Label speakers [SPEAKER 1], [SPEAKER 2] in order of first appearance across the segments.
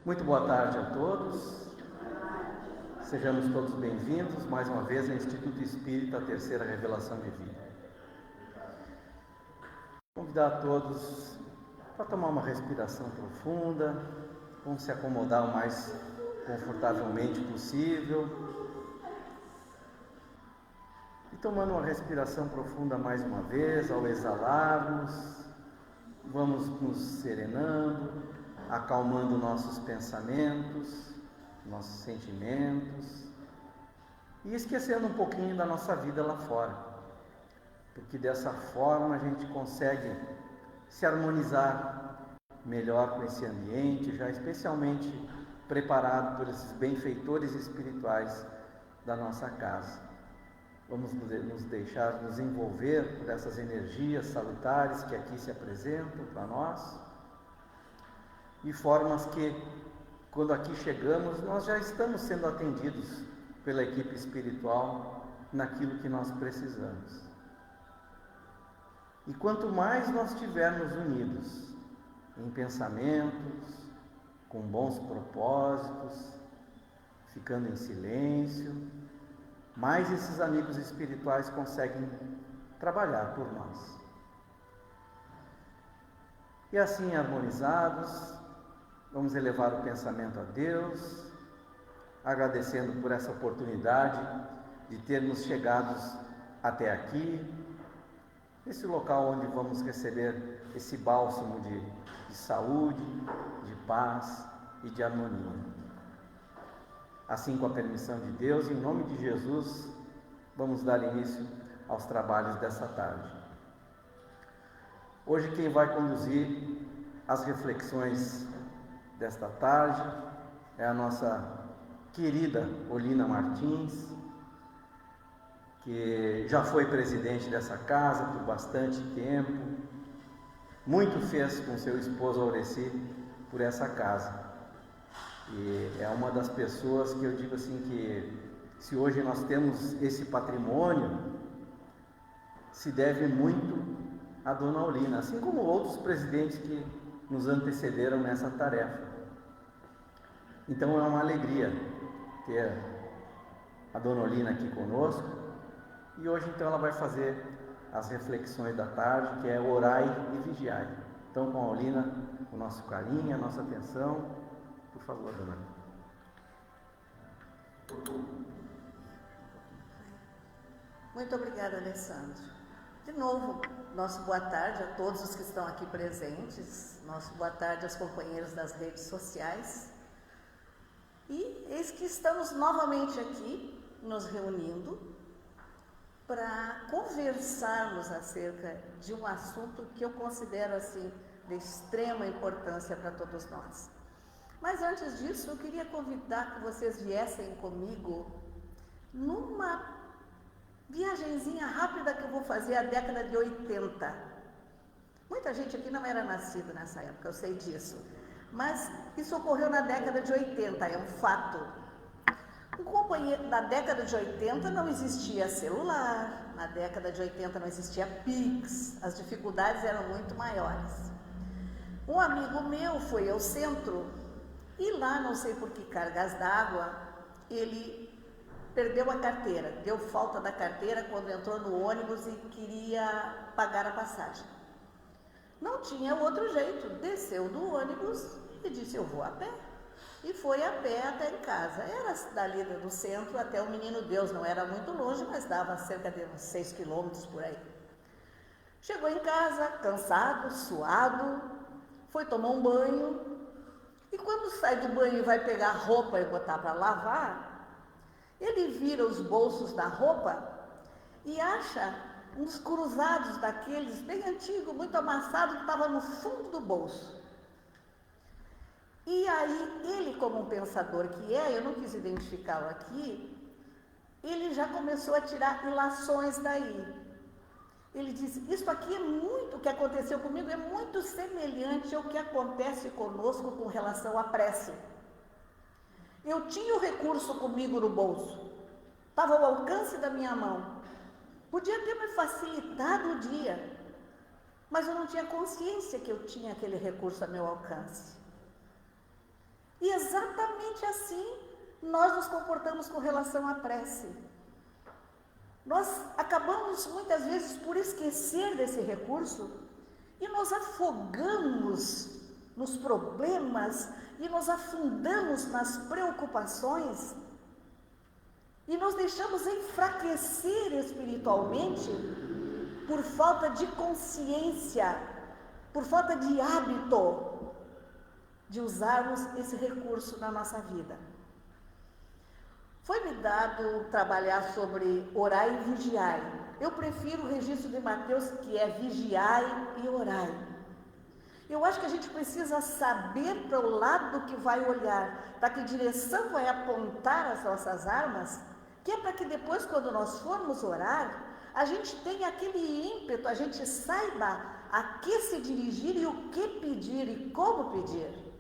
[SPEAKER 1] Muito boa tarde a todos. Sejamos todos bem-vindos mais uma vez ao Instituto Espírita Terceira Revelação de Vida. Convidar a todos para tomar uma respiração profunda, vamos se acomodar o mais confortavelmente possível. E tomando uma respiração profunda mais uma vez, ao exalarmos, vamos nos serenando, acalmando nossos pensamentos, nossos sentimentos e esquecendo um pouquinho da nossa vida lá fora, porque dessa forma a gente consegue se harmonizar melhor com esse ambiente, já especialmente preparado por esses benfeitores espirituais da nossa casa. Vamos nos deixar nos envolver por essas energias salutares que aqui se apresentam para nós, de formas que, quando aqui chegamos, nós já estamos sendo atendidos pela equipe espiritual naquilo que nós precisamos. E quanto mais nós estivermos unidos em pensamentos, com bons propósitos, ficando em silêncio, mais esses amigos espirituais conseguem trabalhar por nós. E assim, harmonizados, vamos elevar o pensamento a Deus, agradecendo por essa oportunidade de termos chegado até aqui, esse local onde vamos receber esse bálsamo de saúde, de paz e de harmonia. Assim, com a permissão de Deus, em nome de Jesus, vamos dar início aos trabalhos dessa tarde. Hoje quem vai conduzir as reflexões desta tarde é a nossa querida Olina Martins, que já foi presidente dessa casa por bastante tempo, muito fez com seu esposo Aureci por essa casa, e é uma das pessoas que eu digo assim que, se hoje nós temos esse patrimônio, se deve muito a Dona Olina, assim como outros presidentes que nos antecederam nessa tarefa. Então é uma alegria ter a Dona Olina aqui conosco, e hoje então ela vai fazer as reflexões da tarde, que é orai e vigiai. Então, com a Olina, o nosso carinho, a nossa atenção, por favor, Dona Olina.
[SPEAKER 2] Muito obrigada, Alessandro. De novo, nosso boa tarde a todos os que estão aqui presentes, nosso boa tarde aos companheiros das redes sociais. E eis que estamos novamente aqui, nos reunindo, para conversarmos acerca de um assunto que eu considero assim de extrema importância para todos nós. Mas antes disso, eu queria convidar que vocês viessem comigo numa viagenzinha rápida que eu vou fazer à década de 80. Muita gente aqui não era nascida nessa época, eu sei disso. Mas isso ocorreu na década de 80, é um fato. Na década de 80 não existia celular, na década de 80 não existia Pix, as dificuldades eram muito maiores. Um amigo meu foi ao centro e lá, não sei por que cargas d'água, ele perdeu a carteira, deu falta da carteira quando entrou no ônibus e queria pagar a passagem. Não tinha outro jeito, desceu do ônibus e disse: eu vou a pé. E foi a pé até em casa. Era dali do centro até o Menino Deus, não era muito longe, mas dava cerca de uns 6 quilômetros por aí. Chegou em casa, cansado, suado, foi tomar um banho, e quando sai do banho e vai pegar a roupa e botar para lavar, ele vira os bolsos da roupa e acha uns cruzados daqueles bem antigos, muito amassados, que estava no fundo do bolso. E aí, ele, como um pensador que é, eu não quis identificá-lo aqui, ele já começou a tirar ilações daí. Ele disse: isso aqui é muito, o que aconteceu comigo é muito semelhante ao que acontece conosco com relação à prece. Eu tinha o recurso comigo no bolso, estava ao alcance da minha mão, podia ter me facilitado o dia, mas eu não tinha consciência que eu tinha aquele recurso a meu alcance. E às Exatamente assim nós nos comportamos com relação à prece. Nós acabamos muitas vezes por esquecer desse recurso e nos afogamos nos problemas e nos afundamos nas preocupações e nos deixamos enfraquecer espiritualmente por falta de consciência, por falta de hábito de usarmos esse recurso na nossa vida. Foi-me dado trabalhar sobre orai e vigiai. Eu prefiro o registro de Mateus, que é vigiai e orai. Eu acho que a gente precisa saber para o lado que vai olhar, para que direção vai apontar as nossas armas, que é para que depois, quando nós formos orar, a gente tenha aquele ímpeto, a gente saiba a que se dirigir e o que pedir e como pedir.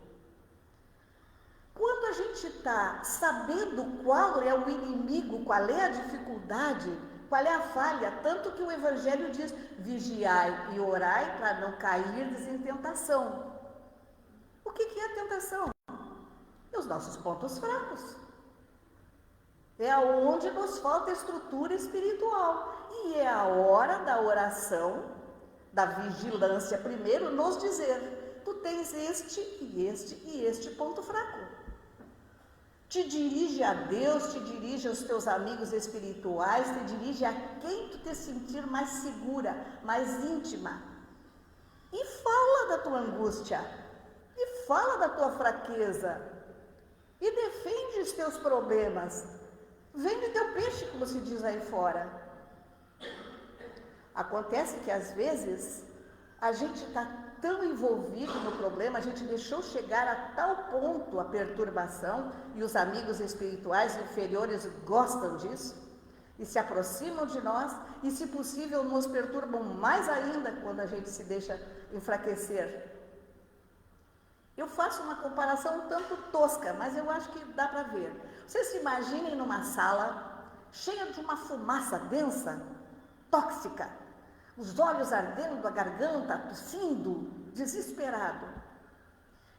[SPEAKER 2] Quando a gente está sabendo qual é o inimigo, qual é a dificuldade, qual é a falha, tanto que o Evangelho diz, vigiai e orai para não cairdes em tentação. O que é a tentação? É os nossos pontos fracos. É onde nos falta estrutura espiritual. E é a hora da oração, da vigilância primeiro, nos dizer, tu tens este e este e este ponto fraco. Te dirige a Deus, te dirige aos teus amigos espirituais, te dirige a quem tu te sentir mais segura, mais íntima. E fala da tua angústia, e fala da tua fraqueza, e defende os teus problemas. Vende teu peixe, como se diz aí fora. Acontece que às vezes a gente está tão envolvido no problema, a gente deixou chegar a tal ponto a perturbação, e os amigos espirituais inferiores gostam disso, e se aproximam de nós, e se possível nos perturbam mais ainda quando a gente se deixa enfraquecer. Eu faço uma comparação um tanto tosca, mas eu acho que dá para ver. Vocês se imaginem numa sala cheia de uma fumaça densa, tóxica, os olhos ardendo, a garganta tossindo, desesperado.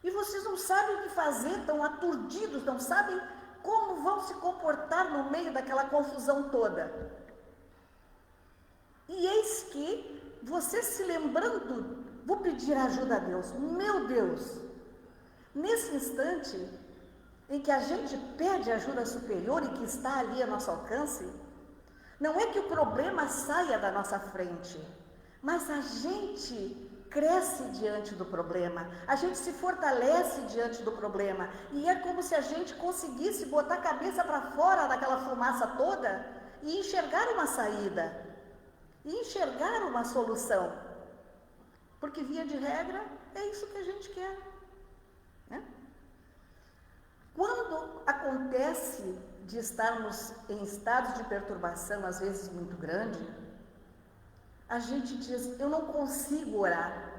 [SPEAKER 2] E vocês não sabem o que fazer, estão aturdidos, não sabem como vão se comportar no meio daquela confusão toda. E eis que, vocês se lembrando, vou pedir ajuda a Deus. Meu Deus! Nesse instante em que a gente pede ajuda superior e que está ali a nosso alcance, não é que o problema saia da nossa frente, mas a gente cresce diante do problema, a gente se fortalece diante do problema, e é como se a gente conseguisse botar a cabeça para fora daquela fumaça toda e enxergar uma saída, e enxergar uma solução, porque via de regra é isso que a gente quer, né? Quando acontece de estarmos em estados de perturbação, às vezes muito grande, a gente diz, eu não consigo orar,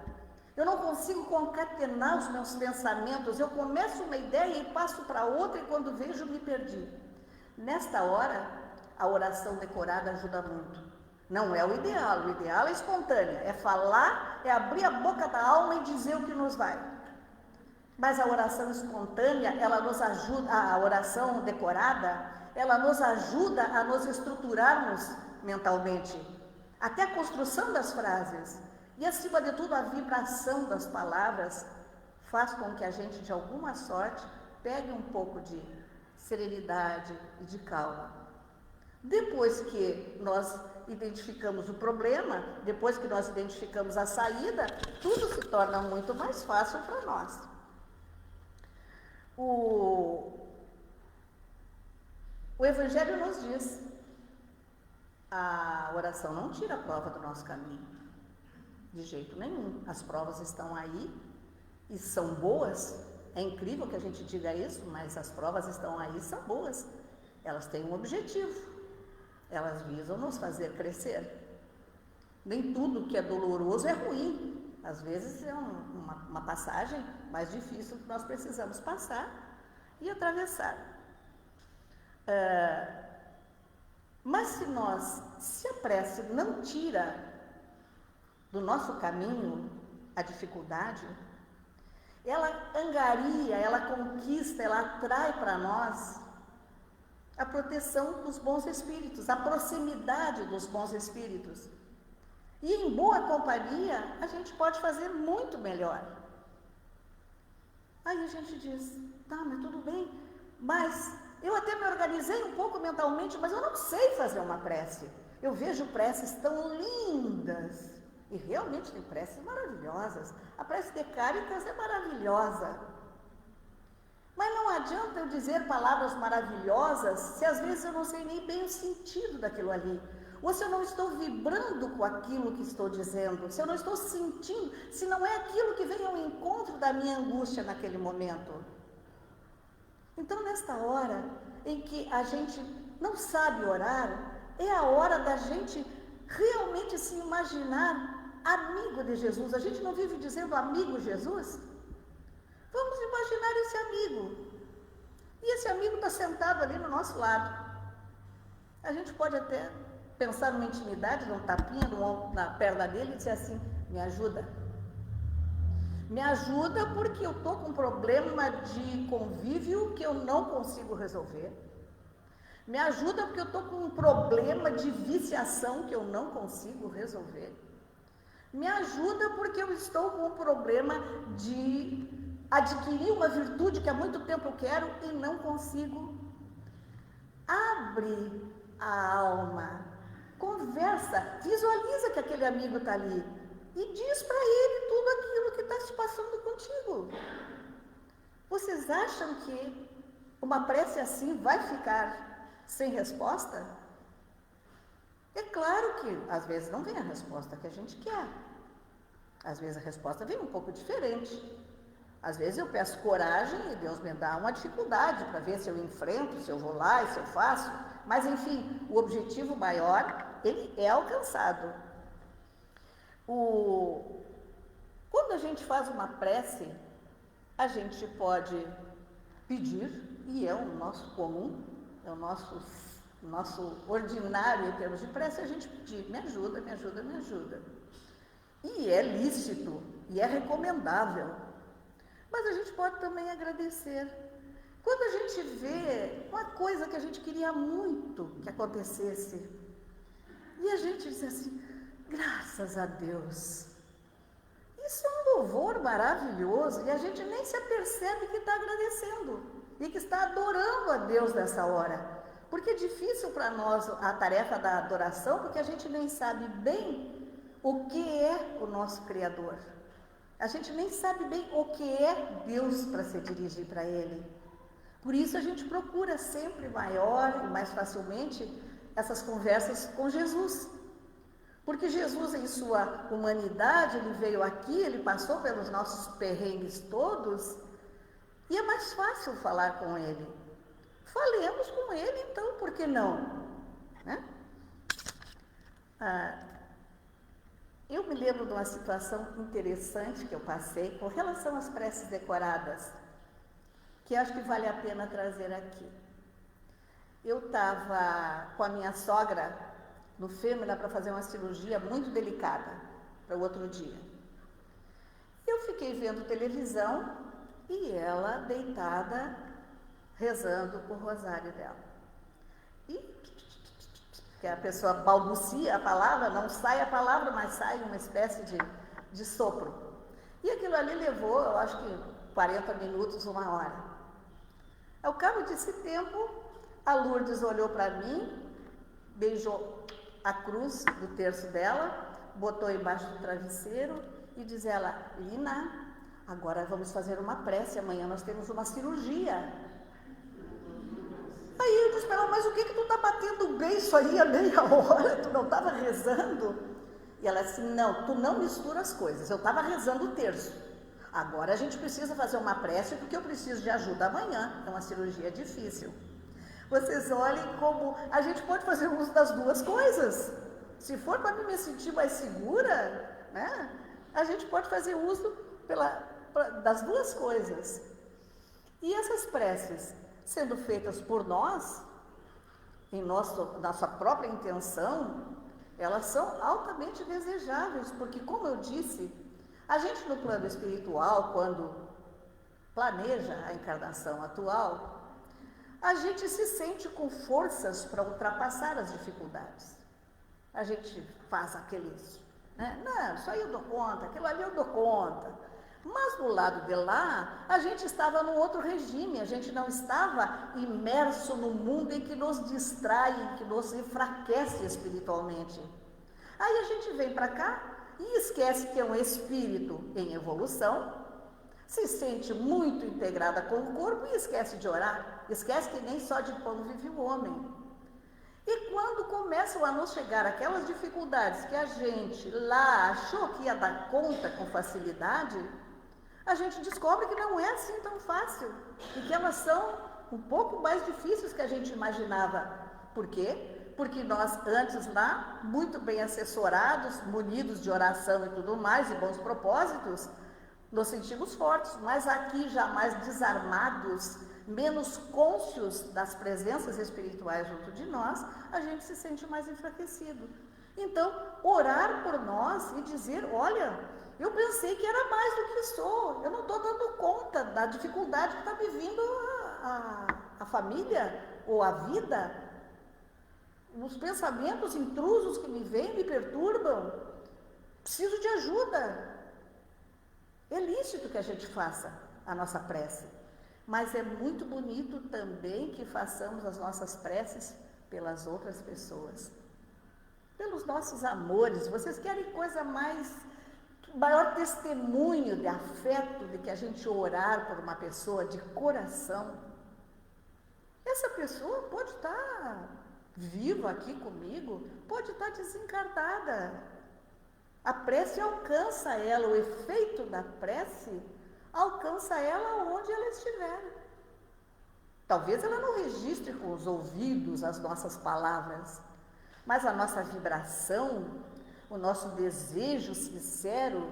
[SPEAKER 2] eu não consigo concatenar os meus pensamentos, eu começo uma ideia e passo para outra e quando vejo me perdi. Nesta hora, a oração decorada ajuda muito. Não é o ideal é espontânea, é falar, é abrir a boca da alma e dizer o que nos vai. Mas a oração espontânea, ela nos ajuda, a oração decorada, ela nos ajuda a nos estruturarmos mentalmente, até a construção das frases. E acima de tudo, a vibração das palavras faz com que a gente, de alguma sorte, pegue um pouco de serenidade e de calma. Depois que nós identificamos o problema, depois que nós identificamos a saída, tudo se torna muito mais fácil para nós. O Evangelho nos diz, a oração não tira a prova do nosso caminho, de jeito nenhum. As provas estão aí e são boas. É incrível que a gente diga isso, mas as provas estão aí e são boas. Elas têm um objetivo, elas visam nos fazer crescer. Nem tudo que é doloroso é ruim. Às vezes é uma passagem mais difícil que nós precisamos passar e atravessar. Mas se a prece não tira do nosso caminho a dificuldade, ela angaria, ela conquista, ela atrai para nós a proteção dos bons espíritos, a proximidade dos bons espíritos. E em boa companhia, a gente pode fazer muito melhor. Aí a gente diz, tá, mas tudo bem, mas eu até me organizei um pouco mentalmente, mas eu não sei fazer uma prece. Eu vejo preces tão lindas, e realmente tem preces maravilhosas. A prece de Cáritas é maravilhosa. Mas não adianta eu dizer palavras maravilhosas se às vezes eu não sei nem bem o sentido daquilo ali. Ou se eu não estou vibrando com aquilo que estou dizendo, se eu não estou sentindo, se não é aquilo que vem ao encontro da minha angústia naquele momento. Então, nesta hora em que a gente não sabe orar, é a hora da gente realmente se imaginar amigo de Jesus. A gente não vive dizendo amigo Jesus? Vamos imaginar esse amigo. E esse amigo está sentado ali no nosso lado. A gente pode até pensar numa intimidade, num tapinha na perna dele e dizer assim, me ajuda. Me ajuda porque eu estou com um problema de convívio que eu não consigo resolver. Me ajuda porque eu estou com um problema de viciação que eu não consigo resolver. Me ajuda porque eu estou com um problema de adquirir uma virtude que há muito tempo eu quero e não consigo. Abre a alma, conversa, visualiza que aquele amigo está ali e diz para ele tudo aquilo que está se passando contigo. Vocês acham que uma prece assim vai ficar sem resposta? É claro que às vezes não vem a resposta que a gente quer. Às vezes a resposta vem um pouco diferente. Às vezes eu peço coragem e Deus me dá uma dificuldade para ver se eu enfrento, se eu vou lá e se eu faço. Mas enfim, o objetivo maior, ele é alcançado. Quando a gente faz uma prece, a gente pode pedir, e é o nosso comum, é o nosso ordinário em termos de prece, a gente pedir, me ajuda, me ajuda, me ajuda. E é lícito, e é recomendável. Mas a gente pode também agradecer. Quando a gente vê uma coisa que a gente queria muito que acontecesse, e a gente diz assim, graças a Deus. Isso é um louvor maravilhoso, e a gente nem se apercebe que está agradecendo, e que está adorando a Deus nessa hora. Porque é difícil para nós a tarefa da adoração, porque a gente nem sabe bem o que é o nosso Criador. A gente nem sabe bem o que é Deus para se dirigir para Ele. Por isso a gente procura sempre maior e mais facilmente essas conversas com Jesus. Porque Jesus, em sua humanidade, ele veio aqui, ele passou pelos nossos perrengues todos, e é mais fácil falar com ele. Falemos com ele, então, por que não? Né? Eu me lembro de uma situação interessante que eu passei com relação às preces decoradas, que acho que vale a pena trazer aqui. Eu estava com a minha sogra no Fêmea para fazer uma cirurgia muito delicada para o outro dia. Eu fiquei vendo televisão e ela deitada rezando o rosário dela. E que a pessoa balbucia a palavra, não sai a palavra, mas sai uma espécie de sopro. E aquilo ali levou, eu acho que 40 minutos, 1 hora. Ao cabo desse tempo, a Lourdes olhou para mim, beijou a cruz do terço dela, botou embaixo do travesseiro e diz ela, Lina, agora vamos fazer uma prece, amanhã nós temos uma cirurgia. Aí eu disse para ela, mas o que tu tá batendo o beiço aí a meia hora? Tu não estava rezando? E ela disse, não, tu não mistura as coisas, eu estava rezando o terço. Agora a gente precisa fazer uma prece porque eu preciso de ajuda amanhã, é uma cirurgia difícil. Vocês olhem como a gente pode fazer uso das duas coisas. Se for para me sentir mais segura, né, a gente pode fazer uso das duas coisas. E essas preces, sendo feitas por nós, em nossa própria intenção, elas são altamente desejáveis, porque, como eu disse, a gente no plano espiritual, quando planeja a encarnação atual, a gente se sente com forças para ultrapassar as dificuldades. A gente faz aqueles, né? Não, isso aí eu dou conta, aquilo ali eu dou conta. Mas do lado de lá, a gente estava num outro regime, a gente não estava imerso no mundo em que nos distrai, em que nos enfraquece espiritualmente. Aí a gente vem para cá e esquece que é um espírito em evolução, se sente muito integrada com o corpo e esquece de orar, esquece que nem só de pão vive o homem. E quando começam a nos chegar aquelas dificuldades que a gente lá achou que ia dar conta com facilidade, a gente descobre que não é assim tão fácil e que elas são um pouco mais difíceis que a gente imaginava. Por quê? Porque nós antes lá, muito bem assessorados, munidos de oração e tudo mais, e bons propósitos, nos sentimos fortes, mas aqui já mais desarmados, menos cônscios das presenças espirituais junto de nós, a gente se sente mais enfraquecido. Então, orar por nós e dizer, olha, eu pensei que era mais do que sou, eu não estou dando conta da dificuldade que está me vindo a família ou a vida, os pensamentos intrusos que me vêm me perturbam, preciso de ajuda. É lícito que a gente faça a nossa prece, mas é muito bonito também que façamos as nossas preces pelas outras pessoas, pelos nossos amores. Vocês querem coisa maior testemunho de afeto de que a gente orar por uma pessoa de coração? Essa pessoa pode estar viva aqui comigo, pode estar desencarnada. A prece alcança ela, o efeito da prece alcança ela onde ela estiver. Talvez ela não registre com os ouvidos as nossas palavras, mas a nossa vibração, o nosso desejo sincero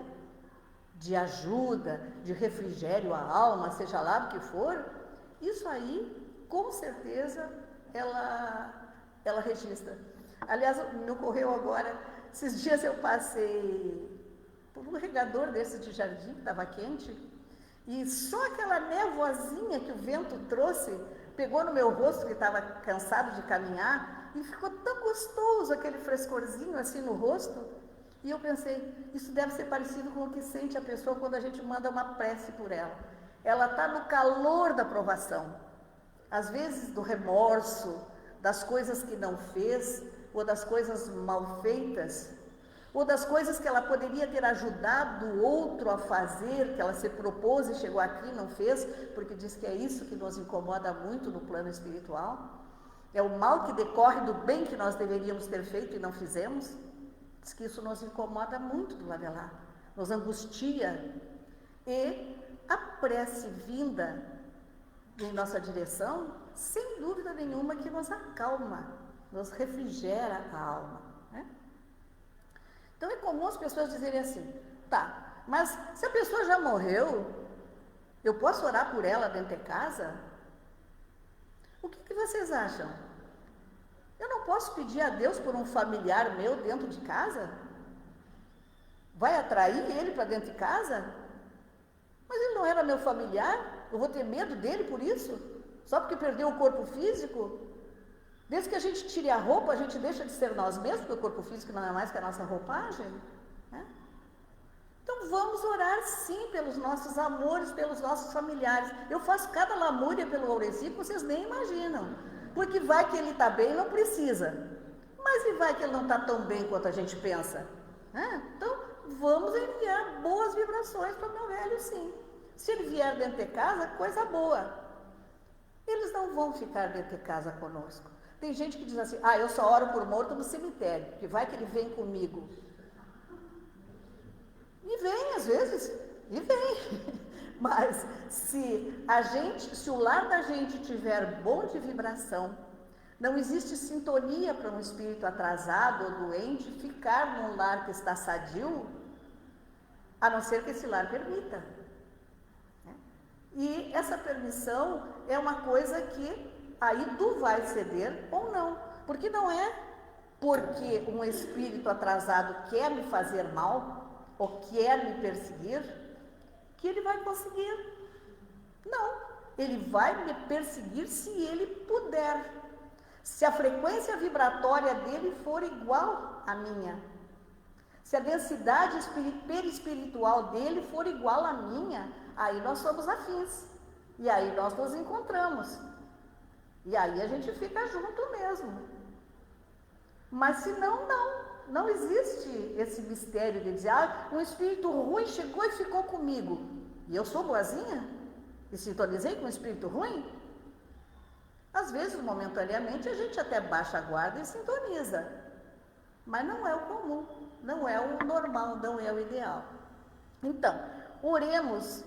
[SPEAKER 2] de ajuda, de refrigério à alma, seja lá do que for, isso aí, com certeza, ela registra. Aliás, me ocorreu agora, esses dias eu passei por um regador desse de jardim, que estava quente, e só aquela névoazinha que o vento trouxe, pegou no meu rosto, que estava cansado de caminhar, e ficou tão gostoso aquele frescorzinho assim no rosto. E eu pensei, isso deve ser parecido com o que sente a pessoa quando a gente manda uma prece por ela. Ela está no calor da provação, às vezes do remorso, das coisas que não fez, ou das coisas mal feitas, ou das coisas que ela poderia ter ajudado o outro a fazer, que ela se propôs e chegou aqui e não fez, porque diz que é isso que nos incomoda muito no plano espiritual. É o mal que decorre do bem que nós deveríamos ter feito e não fizemos. Diz que isso nos incomoda muito do lado de lá, nos angustia. E a prece vinda em nossa direção, sem dúvida nenhuma que nos acalma, nos refrigera a alma, né? Então é comum as pessoas dizerem assim, tá, mas se a pessoa já morreu, eu posso orar por ela dentro de casa? O que vocês acham? Eu não posso pedir a Deus por um familiar meu dentro de casa? Vai atrair ele para dentro de casa? Mas ele não era meu familiar? Eu vou ter medo dele por isso? Só porque perdeu o corpo físico? Desde que a gente tire a roupa, a gente deixa de ser nós mesmos, porque o corpo físico não é mais que a nossa roupagem, né? Então vamos orar sim pelos nossos amores, pelos nossos familiares. Eu faço cada lamúria pelo Aureci que vocês nem imaginam. Porque vai que ele está bem e não precisa. Mas e vai que ele não está tão bem quanto a gente pensa? Né? Então vamos enviar boas vibrações para o meu velho sim. Se ele vier dentro de casa, coisa boa. Eles não vão ficar dentro de casa conosco. Tem gente que diz assim, eu só oro por morto no cemitério, que vai que ele vem comigo. E vem às vezes, e vem. Mas se o lar da gente tiver bom de vibração, não existe sintonia para um espírito atrasado ou doente ficar num lar que está sadio, a não ser que esse lar permita. E essa permissão é uma coisa que aí tu vai ceder ou não. Porque não é porque um espírito atrasado quer me fazer mal ou quer me perseguir que ele vai conseguir. Não, ele vai me perseguir se ele puder. Se a frequência vibratória dele for igual à minha. Se a densidade perispiritual dele for igual à minha, aí nós somos afins. E aí nós nos encontramos. E aí a gente fica junto mesmo. Mas se não, não existe esse mistério de dizer, um espírito ruim chegou e ficou comigo. E eu sou boazinha? E sintonizei com um espírito ruim? Às vezes, momentaneamente, a gente até baixa a guarda e sintoniza. Mas não é o comum, não é o normal, não é o ideal. Então, oremos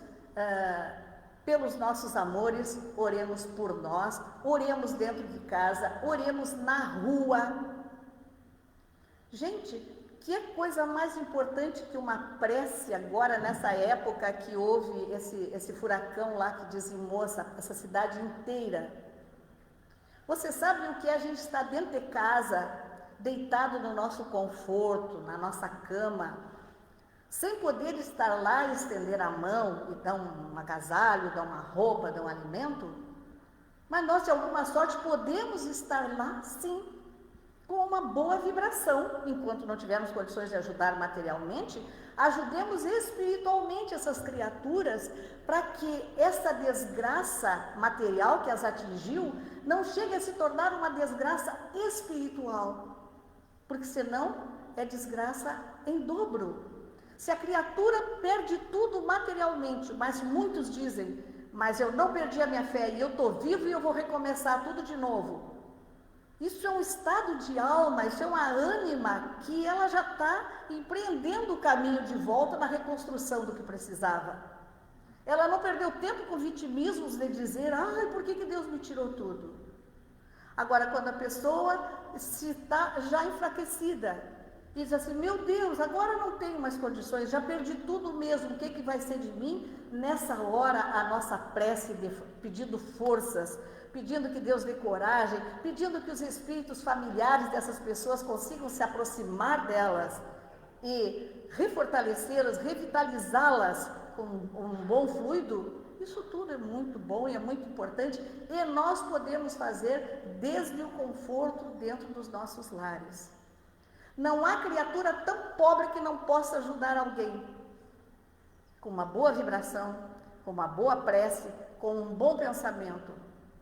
[SPEAKER 2] pelos nossos amores, oremos por nós, oremos dentro de casa, oremos na rua. Gente, que coisa mais importante que uma prece agora, nessa época que houve esse furacão lá que dizimou essa cidade inteira. Você sabe o que é a gente estar dentro de casa, deitado no nosso conforto, na nossa cama, sem poder estar lá e estender a mão e dar um agasalho, dar uma roupa, dar um alimento? Mas nós, de alguma sorte, podemos estar lá, sim, com uma boa vibração. Enquanto não tivermos condições de ajudar materialmente, ajudemos espiritualmente essas criaturas para que essa desgraça material que as atingiu não chegue a se tornar uma desgraça espiritual, porque senão é desgraça em dobro. Se a criatura perde tudo materialmente, mas muitos dizem, mas eu não perdi a minha fé e eu estou vivo e eu vou recomeçar tudo de novo. Isso é um estado de alma, isso é uma ânima que ela já está empreendendo o caminho de volta na reconstrução do que precisava. Ela não perdeu tempo com vitimismos de dizer, por que Deus me tirou tudo? Agora, quando a pessoa se está já enfraquecida, diz assim, meu Deus, agora não tenho mais condições, já perdi tudo mesmo, o que vai ser de mim? Nessa hora, a nossa prece pedindo forças, pedindo que Deus dê coragem, pedindo que os espíritos familiares dessas pessoas consigam se aproximar delas e refortalecê-las, revitalizá-las com um bom fluido, isso tudo é muito bom e é muito importante e nós podemos fazer desde o conforto dentro dos nossos lares. Não há criatura tão pobre que não possa ajudar alguém. Com uma boa vibração, com uma boa prece, com um bom pensamento.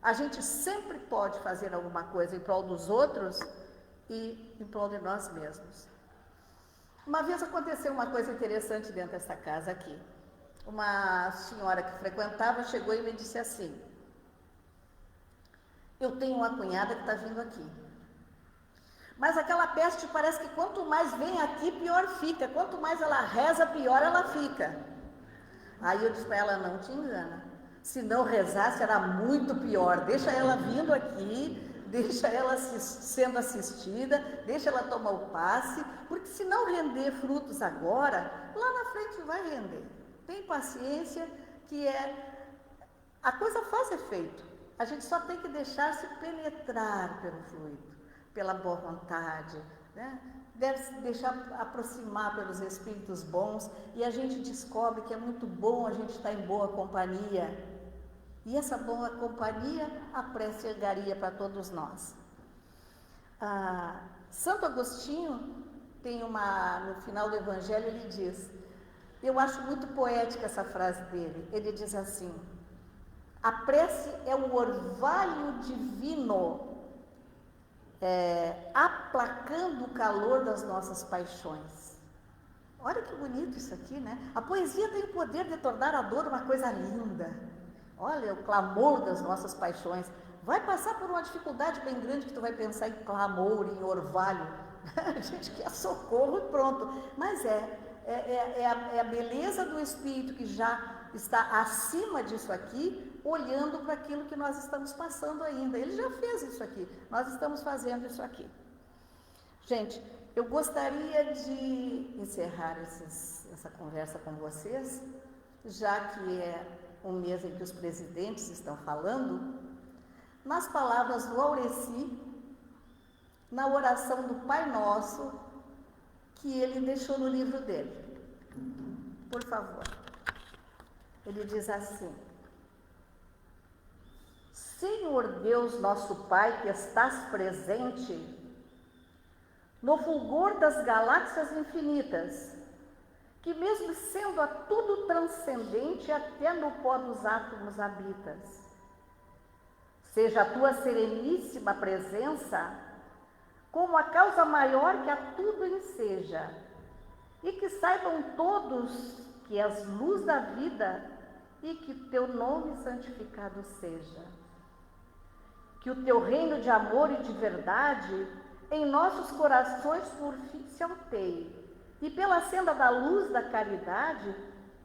[SPEAKER 2] A gente sempre pode fazer alguma coisa em prol dos outros e em prol de nós mesmos. Uma vez aconteceu uma coisa interessante dentro dessa casa aqui. Uma senhora que frequentava chegou e me disse assim, eu tenho uma cunhada que está vindo aqui. Mas aquela peste parece que quanto mais vem aqui, pior fica. Quanto mais ela reza, pior ela fica. Aí eu disse para ela, não te engana. Se não rezasse, era muito pior. Deixa ela vindo aqui, deixa ela sendo assistida, deixa ela tomar o passe, porque se não render frutos agora, lá na frente vai render. Tem paciência, que a coisa faz efeito. A gente só tem que deixar-se penetrar pelo fluido, pela boa vontade, né? Deve se deixar aproximar pelos espíritos bons e a gente descobre que é muito bom a gente estar em boa companhia. E essa boa companhia, a prece chegaria para todos nós. Santo Agostinho tem no final do Evangelho, ele diz, eu acho muito poética essa frase dele, ele diz assim, a prece é um orvalho divino, aplacando o calor das nossas paixões. Olha que bonito isso aqui, né? A poesia tem o poder de tornar a dor uma coisa linda. Olha o clamor das nossas paixões. Vai passar por uma dificuldade bem grande que tu vai pensar em clamor, em orvalho. A gente quer socorro e pronto. Mas é a beleza do espírito que já está acima disso aqui, olhando para aquilo que nós estamos passando ainda. Ele já fez isso aqui, nós estamos fazendo isso aqui. Gente, eu gostaria de encerrar essa conversa com vocês, já que é um mês em que os presidentes estão falando, nas palavras do Aureci, na oração do Pai Nosso, que ele deixou no livro dele. Por favor. Ele diz assim, Senhor Deus, nosso Pai, que estás presente no fulgor das galáxias infinitas, que mesmo sendo a tudo transcendente, até no pó dos átomos habitas. Seja a tua sereníssima presença como a causa maior que a tudo enseja, e que saibam todos que és luz da vida e que teu nome santificado seja. Que o teu reino de amor e de verdade em nossos corações por fim se alteie, e pela senda da luz da caridade,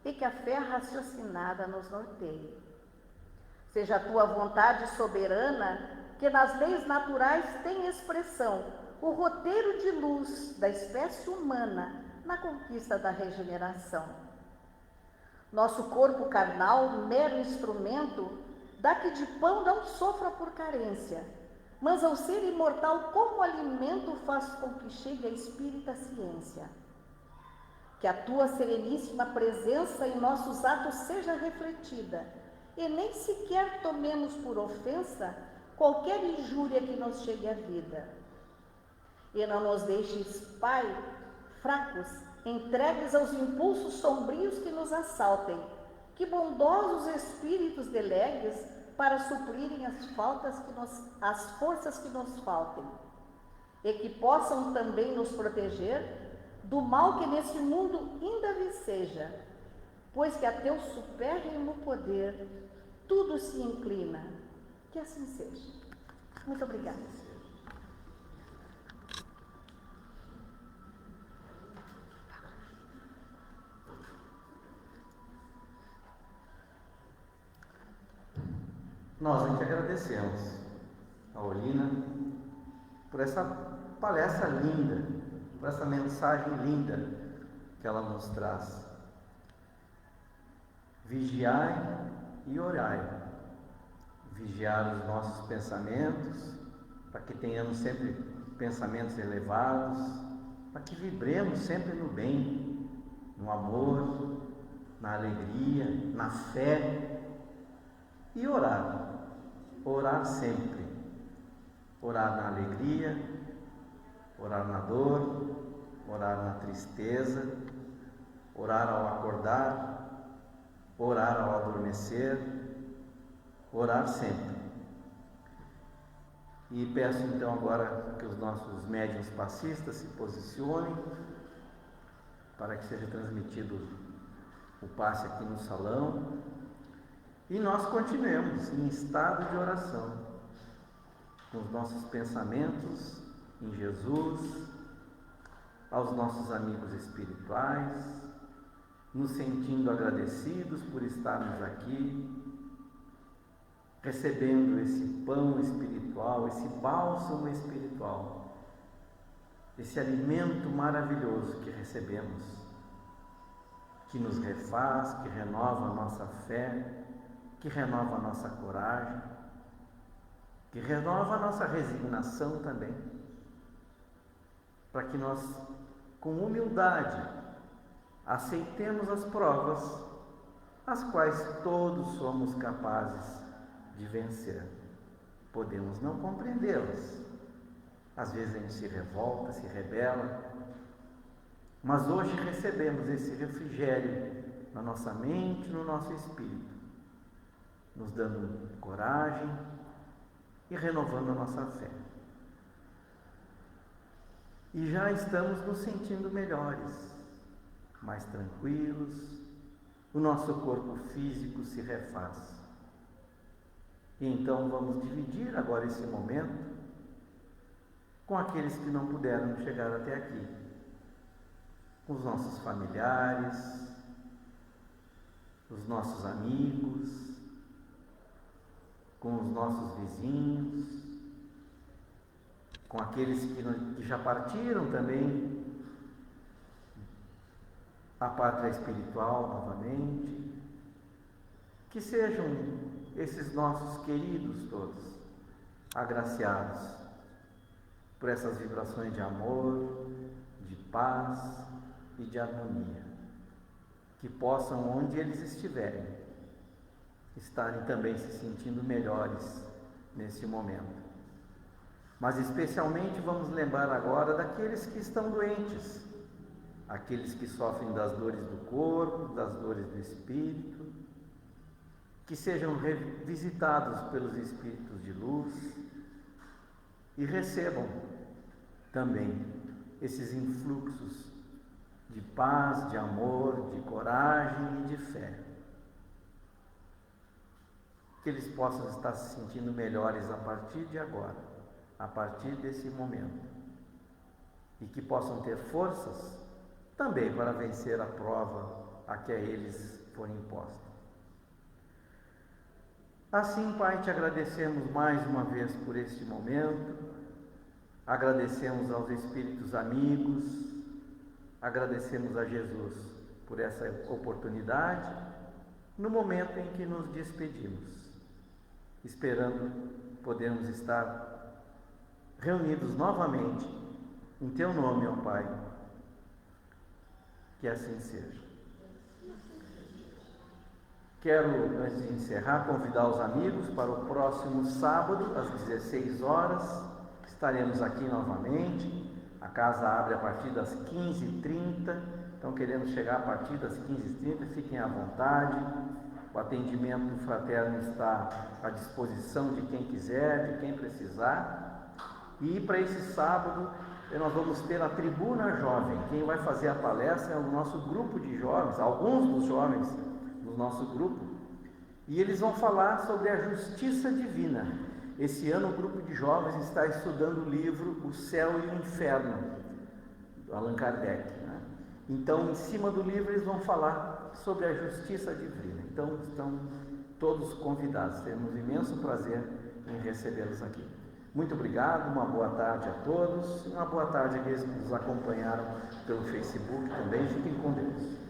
[SPEAKER 2] e que a fé raciocinada nos norteie. Seja a tua vontade soberana, que nas leis naturais tem expressão, o roteiro de luz da espécie humana na conquista da regeneração. Nosso corpo carnal, mero instrumento, dá que de pão não sofra por carência, mas ao ser imortal como alimento faz com que chegue a espírita ciência. Que a tua sereníssima presença em nossos atos seja refletida, e nem sequer tomemos por ofensa qualquer injúria que nos chegue à vida. E não nos deixes, Pai, fracos, entregues aos impulsos sombrios que nos assaltem, que bondosos espíritos delegues para suprirem as forças que nos faltem, e que possam também nos proteger do mal que nesse mundo ainda viceja, pois que a teu supérrimo poder tudo se inclina. Que assim seja. Muito obrigada.
[SPEAKER 1] Nós a gente agradecemos a Olina por essa palestra linda, por essa mensagem linda que ela nos traz. Vigiai e orai. Vigiar os nossos pensamentos, para que tenhamos sempre pensamentos elevados, para que vibremos sempre no bem, no amor, na alegria, na fé. E orar. Orar sempre. Orar na alegria, orar na dor, orar na tristeza, orar ao acordar, orar ao adormecer, orar sempre. E peço então agora que os nossos médiuns passistas se posicionem para que seja transmitido o passe aqui no salão e nós continuemos em estado de oração, com os nossos pensamentos em Jesus, aos nossos amigos espirituais, nos sentindo agradecidos por estarmos aqui, recebendo esse pão espiritual, esse bálsamo espiritual, esse alimento maravilhoso que recebemos, que nos refaz, que renova a nossa fé, que renova a nossa coragem, que renova a nossa resignação também, para que nós, com humildade, aceitemos as provas, as quais todos somos capazes de vencer. Podemos não compreendê-las, às vezes a gente se revolta, se rebela, mas hoje recebemos esse refrigério na nossa mente, no nosso espírito, nos dando coragem e renovando a nossa fé. E já estamos nos sentindo melhores, mais tranquilos, o nosso corpo físico se refaz. E então vamos dividir agora esse momento com aqueles que não puderam chegar até aqui, com os nossos familiares, os nossos amigos, com os nossos vizinhos, com aqueles que já partiram também a pátria espiritual novamente, que sejam esses nossos queridos todos agraciados por essas vibrações de amor, de paz e de harmonia, que possam, onde eles estiverem, estarem também se sentindo melhores nesse momento. Mas especialmente vamos lembrar agora daqueles que estão doentes, aqueles que sofrem das dores do corpo, das dores do espírito, que sejam visitados pelos espíritos de luz e recebam também esses influxos de paz, de amor, de coragem e de fé. Que eles possam estar se sentindo melhores a partir de agora, a partir desse momento, e que possam ter forças também para vencer a prova a que a eles for imposta. Assim, Pai, te agradecemos mais uma vez por este momento, agradecemos aos Espíritos amigos, agradecemos a Jesus por essa oportunidade, no momento em que nos despedimos, esperando podermos estar reunidos novamente em Teu nome, ó Pai, que assim seja. Quero, antes de encerrar, convidar os amigos para o próximo sábado, às 16 horas. Estaremos aqui novamente. A casa abre a partir das 15h30. Então, queremos chegar a partir das 15h30. Fiquem à vontade. O atendimento fraterno está à disposição de quem quiser, de quem precisar. E para esse sábado, nós vamos ter a Tribuna Jovem. Quem vai fazer a palestra é o nosso grupo de jovens, alguns dos jovens do nosso grupo, e eles vão falar sobre a justiça divina. Esse ano o grupo de jovens está estudando o livro O Céu e o Inferno, do Allan Kardec, né? Então, em cima do livro, eles vão falar sobre a justiça divina. Então, estão todos convidados. Temos imenso prazer em recebê-los aqui. Muito obrigado, uma boa tarde a todos, uma boa tarde àqueles que nos acompanharam pelo Facebook também. Fiquem com Deus.